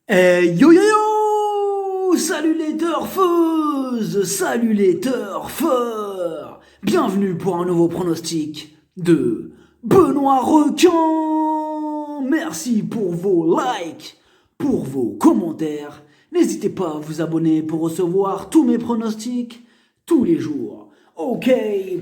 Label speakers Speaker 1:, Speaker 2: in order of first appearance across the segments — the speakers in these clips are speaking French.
Speaker 1: Yo yo yo! Salut les turfeuses! Salut les turfeurs! Bienvenue pour un nouveau pronostic de Benoît Requin! Merci pour vos likes, pour vos commentaires. N'hésitez pas à vous abonner pour recevoir tous mes pronostics tous les jours. Ok,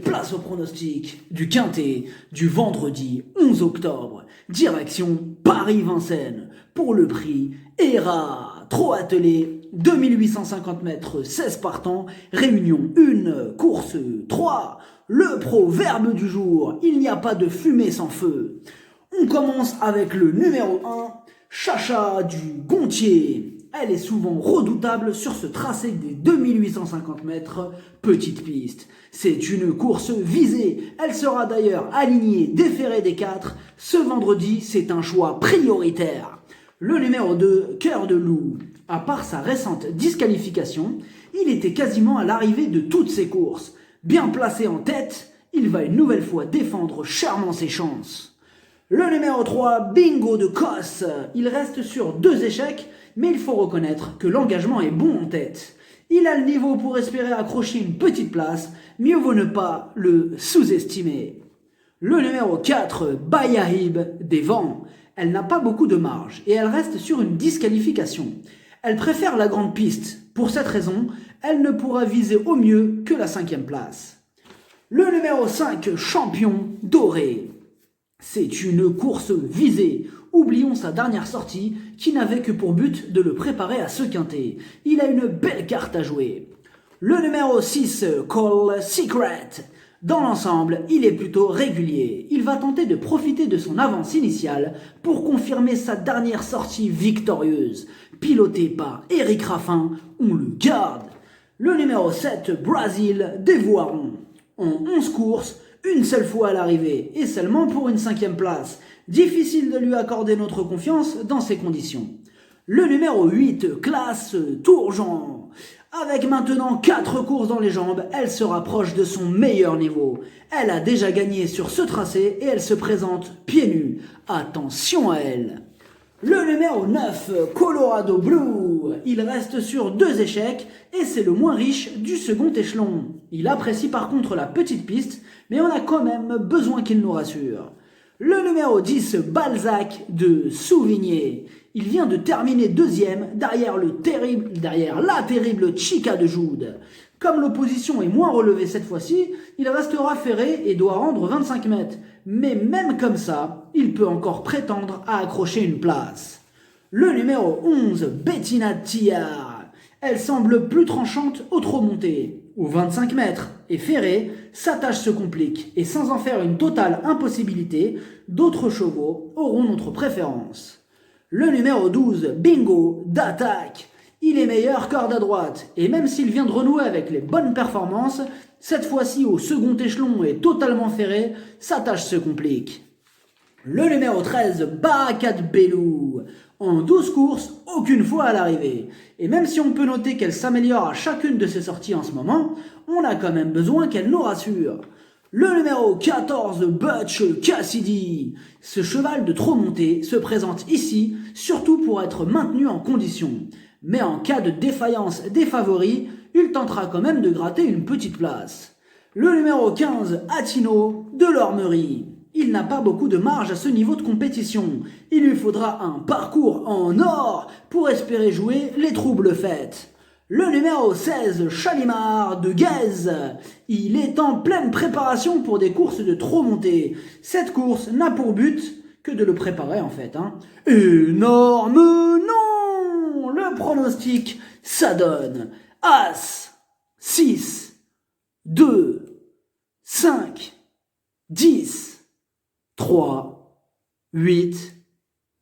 Speaker 1: place au pronostic du Quintet du vendredi 11 octobre. Direction Paris-Vincennes pour le prix ERA. Trop attelé, 2850 mètres, 16 partants, réunion 1, course 3. Le proverbe du jour, il n'y a pas de fumée sans feu. On commence avec le numéro 1, Chacha du Gontier. Elle est souvent redoutable sur ce tracé des 2850 mètres, petite piste. C'est une course visée. Elle sera d'ailleurs alignée déférée des 4. Ce vendredi, c'est un choix prioritaire. Le numéro 2, Cœur de Loup. À part sa récente disqualification, il était quasiment à l'arrivée de toutes ses courses. Bien placé en tête, il va une nouvelle fois défendre chèrement ses chances. Le numéro 3, Bingo de Cosse. Il reste sur 2 échecs, mais il faut reconnaître que l'engagement est bon en tête. Il a le niveau pour espérer accrocher une petite place, mieux vaut ne pas le sous-estimer. Le numéro 4, Bayahib des Vents. Elle n'a pas beaucoup de marge et elle reste sur une disqualification. Elle préfère la grande piste. Pour cette raison, elle ne pourra viser au mieux que la 5e place. Le numéro 5, Champion Doré. C'est une course visée. Oublions sa dernière sortie qui n'avait que pour but de le préparer à ce quintet. Il a une belle carte à jouer. Le numéro 6, Call Secret. Dans l'ensemble, il est plutôt régulier. Il va tenter de profiter de son avance initiale pour confirmer sa dernière sortie victorieuse. Piloté par Eric Raffin, on le garde. Le numéro 7, Brésil des Voirons. En 11 courses, une seule fois à l'arrivée et seulement pour une 5e place. Difficile de lui accorder notre confiance dans ces conditions. Le numéro 8, Classe Tourgeant. Avec maintenant 4 courses dans les jambes, elle se rapproche de son meilleur niveau. Elle a déjà gagné sur ce tracé et elle se présente pieds nus. Attention à elle. Le numéro 9, Colorado Blue. Il reste sur 2 échecs et c'est le moins riche du second échelon. Il apprécie par contre la petite piste, mais on a quand même besoin qu'il nous rassure. Le numéro 10, Balzac de Souvigné. Il vient de terminer 2e derrière la terrible Chica de Joude. Comme l'opposition est moins relevée cette fois-ci, il restera ferré et doit rendre 25 mètres. Mais même comme ça, il peut encore prétendre à accrocher une place. Le numéro 11, Bettina Tillard. Elle semble plus tranchante au trot monté. Aux 25 mètres et ferré, sa tâche se complique et sans en faire une totale impossibilité, d'autres chevaux auront notre préférence. Le numéro 12, Bingo d'Attaque. Il est meilleur corde à droite et même s'il vient de renouer avec les bonnes performances, cette fois-ci au second échelon et totalement ferré, sa tâche se complique. Le numéro 13, Barakat Belou. En 12 courses, aucune fois à l'arrivée. Et même si on peut noter qu'elle s'améliore à chacune de ses sorties en ce moment, on a quand même besoin qu'elle nous rassure. Le numéro 14, Butch Cassidy. Ce cheval de trop monté se présente ici, surtout pour être maintenu en condition. Mais en cas de défaillance des favoris, il tentera quand même de gratter une petite place. Le numéro 15, Attino de l'Ormerie. Il n'a pas beaucoup de marge à ce niveau de compétition. Il lui faudra un parcours en or pour espérer jouer les troubles fêtes. Le numéro 16, Chalimard de Guèze. Il est en pleine préparation pour des courses de trop montée. Cette course n'a pour but que de le préparer en fait. Énorme non! Le pronostic, ça donne As, 6, 2, 5, 10, 3, 8,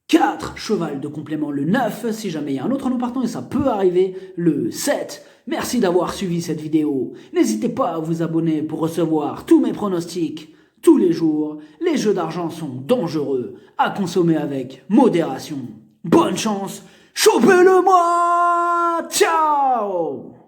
Speaker 1: 4, cheval de complément le 9, si jamais il y a un autre nom partant et ça peut arriver, le 7. Merci d'avoir suivi cette vidéo. N'hésitez pas à vous abonner pour recevoir tous mes pronostics tous les jours. Les jeux d'argent sont dangereux, à consommer avec modération. Bonne chance, chopez-le moi! Ciao!